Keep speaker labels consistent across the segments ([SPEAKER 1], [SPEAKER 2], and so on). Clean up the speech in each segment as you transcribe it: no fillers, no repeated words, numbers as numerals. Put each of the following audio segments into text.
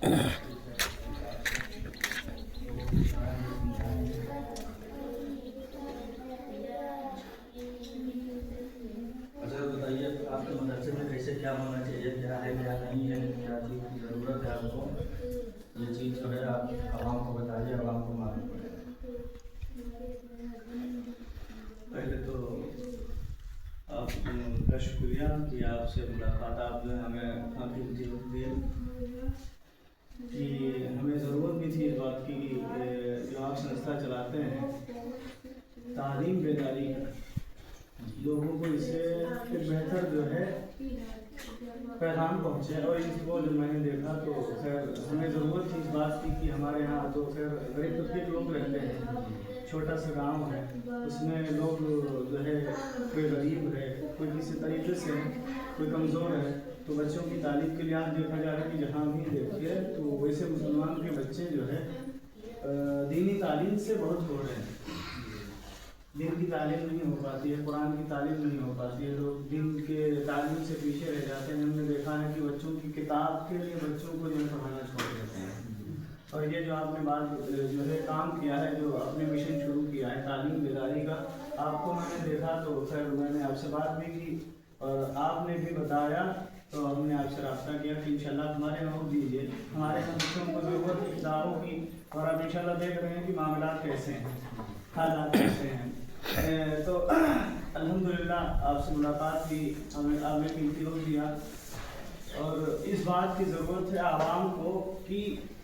[SPEAKER 1] बताइए आपके मदरसे में कैसे क्या होना चाहिए, क्या है क्या नहीं है, क्या चीज़ की ज़रूरत है आपको, ये चीज़ जो है आप आवाम को बताइए, आवाम को मालूम पड़े। पहले तो आपका शुक्रिया कि आपसे मुलाकात आपने हमें काफ़ी ज़रूरत दी कि हमें ज़रूरत भी थी इस बात की कि जो आप संस्था चलाते हैं तालीम बेदारी लोगों को इससे एक बेहतर जो है पैगाम पहुँचे। और इसको जब मैंने देखा तो खैर हमें ज़रूरत थी इस बात की कि हमारे यहाँ तो खैर गरीब तबके के लोग रहते हैं, छोटा सा गांव है, उसमें लोग जो है कोई गरीब है, कोई किसी तरीके से है, कोई कमज़ोर है, तो बच्चों की तालीम के लिए आज देखा जा रहा है कि जहाँ भी देखिए तो वैसे मुसलमान के बच्चे जो है दीनी तालीम से बहुत हो रहे हैं। दिन की तालीम नहीं हो पाती है, कुरान की तालीम नहीं हो पाती है, लोग दिन के तालीम से पीछे रह जाते हैं। हमने देखा है कि बच्चों की किताब के लिए बच्चों को जो है पढ़ाना छोड़ देते हैं। और ये जो आपने बात जो है काम किया है, जो आपने मिशन शुरू किया है तालीम बेदारी का, आपको मैंने देखा तो खैर मैंने आपसे बात भी की और आपने भी बताया, तो हमने आपसे रब्ता किया कि इंशाल्लाह हमारे यहाँ दीजिए, हमारे यहाँ बच्चों को ज़रूरत है किताबों की, और आप इंशाल्लाह देख रहे हैं कि मामलात कैसे हैं, हालात कैसे हैं। तो अल्हम्दुलिल्लाह आपसे मुलाकात की हमें आपने कीमती वक्त दिया। और इस बात की ज़रूरत है आवाम को कि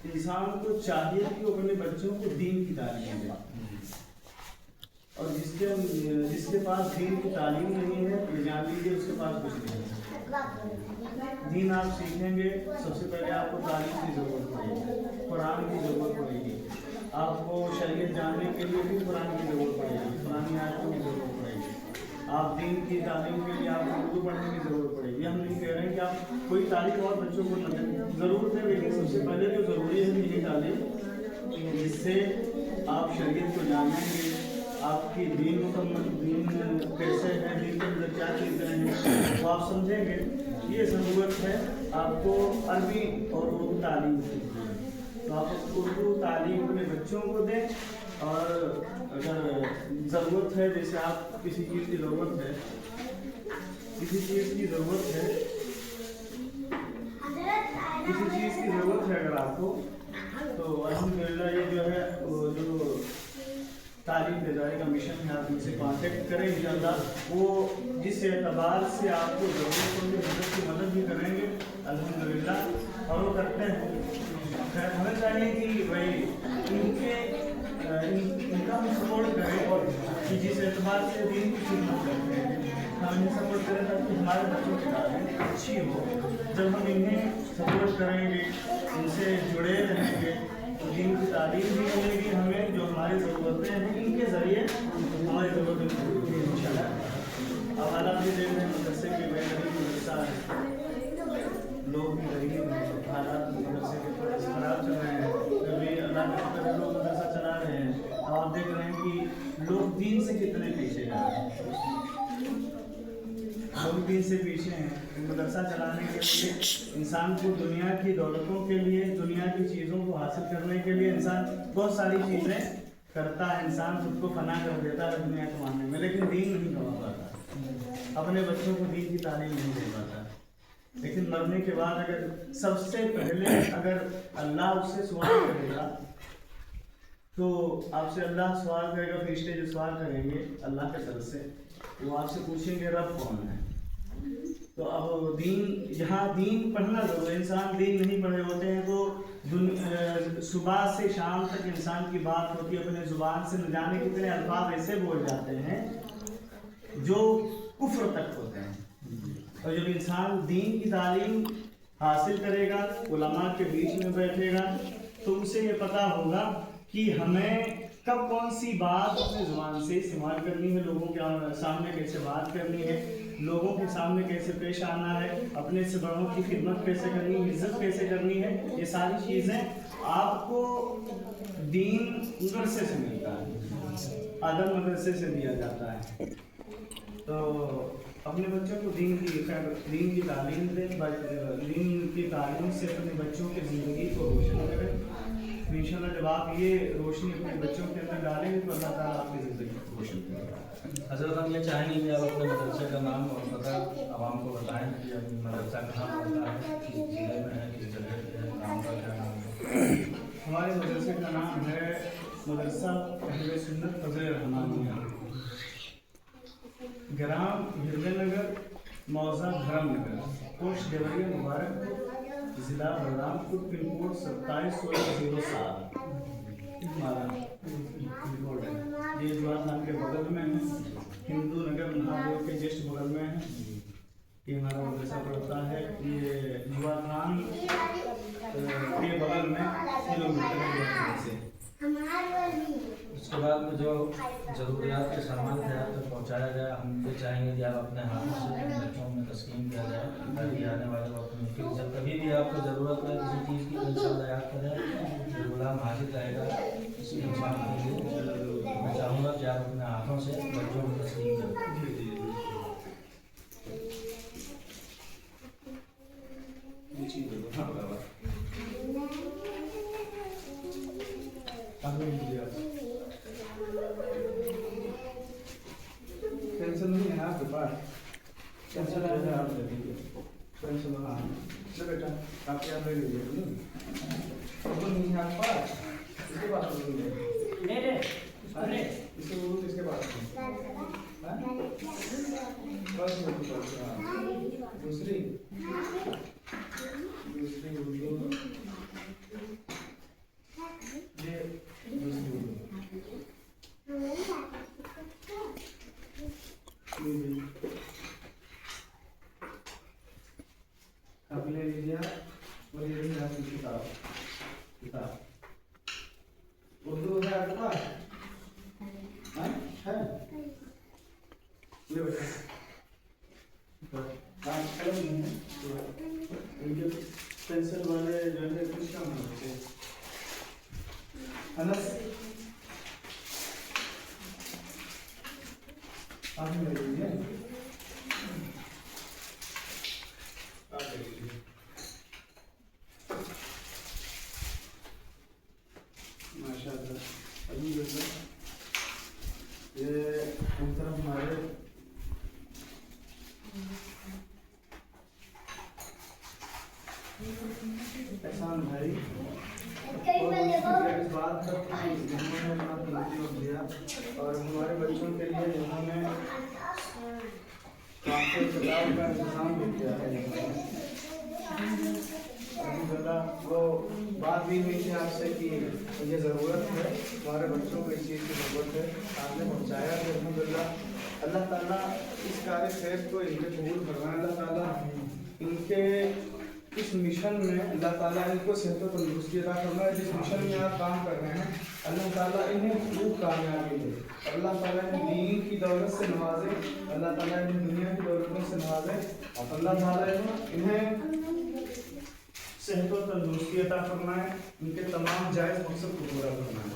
[SPEAKER 1] इंसान को चाहिए कि वो अपने बच्चों को दीन की तालीम दे, और जिसके पास दीन की तालीम नहीं है ये जान लीजिए उसके पास कुछ नहीं है। दीन आप सीखेंगे, सबसे पहले आपको तालीम की ज़रूरत पड़ेगी, कुरान की ज़रूरत पड़ेगी, आपको शरीयत जानने के लिए भी कुरान की ज़रूरत पड़ेगी, कुरानी आयतों की ज़रूरत पड़ेगी, आप दीन की तालीम के लिए आपको उर्दू पढ़ने की ज़रूरत पड़ेगी। हम नहीं कह रहे हैं कि आप कोई तालीम और बच्चों को न ज़रूरत है, लेकिन सबसे पहले जो ज़रूरी है यही तालीम, जिससे आप शरीयत को जानेंगे, आपकी दीन मुकम्मल, दीन कैसे है, दीन के अंदर क्या चीज़ें हैं वो आप समझेंगे। ये ज़रूरत है आपको अरबी और उर्दू तालीम की, तो आप उर्दू तालीम अपने बच्चों को दें। और अगर ज़रूरत है, जैसे आप किसी चीज़ की ज़रूरत है, किसी चीज़ की ज़रूरत है, किसी चीज़ की ज़रूरत है अगर आपको, तो अल्हम्दुलिल्लाह ये जो है वो जो तालीम बेदारी का मिशन है, आप उनसे कांटेक्ट करें इंशाअल्लाह, वो जिस एतबार से आपको ज़रूरत होगी की मदद भी करेंगे अल्हम्दुलिल्लाह, और वो करते हैं। हमें चाहिए कि भाई इनका हम सपोर्ट करें, और कि जिस एतबार से दीन की खिदमत करते हैं हम इन्हें सपोर्ट करें ताकि हमारे बच्चों की तालीम अच्छी हो। जब हम इन्हें सपोर्ट करेंगे, इनसे जुड़े रहेंगे, तो दीन की तालीम भी मिलेगी हमें, जो हमारी ज़रूरतें हैं इनके ज़रिए हमारी ज़रूरतें पूरी होंगी इंशाअल्लाह। अब हालात भी देख रहे हैं मदरसे के गरीब मदरसा है, लोग भी गरीब हैं, हालात मदरसे के थोड़े से ख़राब चल रहे हैं, कभी अल्लाह के शुक्र लोग मदरसा चला रहे हैं। आप देख रहे हैं कि लोग दीन से कितने पीछे जा रहे हैं, लोग दीन से पीछे हैं। मदरसा चलाने के लिए इंसान को दुनिया की दौलतों के लिए, दुनिया की चीज़ों को हासिल करने के लिए इंसान बहुत सारी चीज़ें करता है, इंसान खुद को फना कर देता है दुनिया कमाने में, लेकिन दीन नहीं कमा पाता, अपने बच्चों को दीन की तालीम नहीं दे पाता। लेकिन मरने के बाद अगर सबसे पहले अगर अल्लाह उससे सवाल करेगा, तो आपसे अल्लाह सवाल करेगा, फरिश्ते जो सवाल करेंगे अल्लाह के तरफ से, वो आपसे पूछेंगे रब कौन है। तो अब दीन, यहाँ दीन पढ़ना जरूरी है। इंसान दीन नहीं पढ़े होते हैं तो सुबह से शाम तक इंसान की बात होती है, अपने ज़ुबान से न जाने कितने अल्फाज ऐसे बोल जाते हैं जो कुफ्र तक होते हैं। और जब इंसान दीन की तालीम हासिल करेगा, उलमा के बीच में बैठेगा, तो उसे ये पता होगा कि हमें कब कौन सी बात अपने ज़ुबान से इस्तेमाल करनी है, लोगों के सामने कैसे बात करनी है, लोगों के सामने कैसे पेश आना है, अपने से बड़ों की खिदमत कैसे करनी है, इज्जत कैसे करनी है। ये सारी चीज़ें आपको दीन मदरसे से मिलता है, अदब मदरसे से दिया जाता है। तो اپنے بچوں کو دین کی تعلیم دیں، دین کی تعلیم سے اپنے بچوں کی زندگی کو روشن کریں. انشاءاللہ جب آپ یہ روشنی اپنے بچوں کے اندر ڈالیں گے تو اللہ تعالیٰ آپ کی زندگی کو روشن کرے گا.
[SPEAKER 2] حضرت ہم یہ چاہیں گے کہ آپ اپنے مدرسے کا نام اور پتہ عوام کو بتائیں کہ مدرسہ کہاں پڑتا ہے، کس ضلع میں ہے، کس جگہ پہ ہے، نام کا کیا نام ہے.
[SPEAKER 1] ہمارے مدرسے کا نام ہے مدرسہ اہل سنت فضل رحمانیہ، گرام ہردے نگر، موضع دھرم نگر، پوسٹ دیوریا مبارک، ضلع بلرامپور، پن کوڈ 271607. ہمارا پن کوڈ ہے. یہ جوار نام کے بغل میں ہے، ہندو نگر مہادیو کے جسٹ بغل میں ہے. یہ ہمارا مدرسہ پڑتا ہے. یہ جوار نام کے بغل میں کلومیٹر سے.
[SPEAKER 2] اس کے بعد میں جو ضروریات کے سامان خیال تک پہنچایا جائے، ہم یہ چاہیں گے کہ آپ اپنے ہاتھوں سے بچوں میں تسکین کیا جائے تاکہ آنے والے وقت میں پھر جب کبھی بھی آپ کو ضرورت ہے کسی چیز کی انشاءاللہ یاد کریں کہ غلام حاضر رہے گا اس انسان کے لیے. میں چاہوں گا کہ آپ اپنے ہاتھوں سے بچوں میں تسکین کریں.
[SPEAKER 1] پینسل نہیں ہے آپ کے پاس؟ پینسل ہے آپ لے لیجیے. پینسل ہاں لے بیٹا آپ کے آپ لے لیجیے. نہیں ہے آپ کے پاس؟ اس کے پاس اس کے اردو کس کے پاس دوسری اردو یہ دوسری اردو آپ لے لیجیے. اور یہ آپ کی کتاب اردو ہے آپ کے پاس ہے؟ لے بیٹا قلم نہیں ہے. پینسل والے جو ہے کچھ کم ہوتے ہیں. انس آپ لے لیجیے. آپ لے لیجیے. ماشاء اللہ الحمدللہ. یہ ان طرف ہمارے احسان بھائی اس بات کا دیا اور ہمارے بچوں کے لیے انہوں نے کتاب کا انتظام بھی کیا ہے. الحمدللہ وہ بات بھی ہوئی تھی آپ سے کہ مجھے ضرورت ہے، ہمارے بچوں کو اس چیز کی ضرورت ہے. آپ نے پہنچایا کہ الحمدللہ اللہ تعالیٰ اس کار خیر کو ان کے قبول فرمائے. اللہ تعالیٰ ان کے اس مشن میں اللہ تعالیٰ ان کو صحت و تندرستی عطا فرمائے. جس مشن میں آپ کام کر رہے ہیں اللہ تعالیٰ انہیں خوب کامیابی دے. اللہ تعالیٰ انہیں دین کی دولت سے نوازے، اللہ تعالیٰ انہیں دنیا کی دولتوں سے نوازے اور اللہ تعالیٰ انہیں صحت و تندرستی عطا فرمائے، ان کے تمام جائز مقصد کو پورا فرمائے.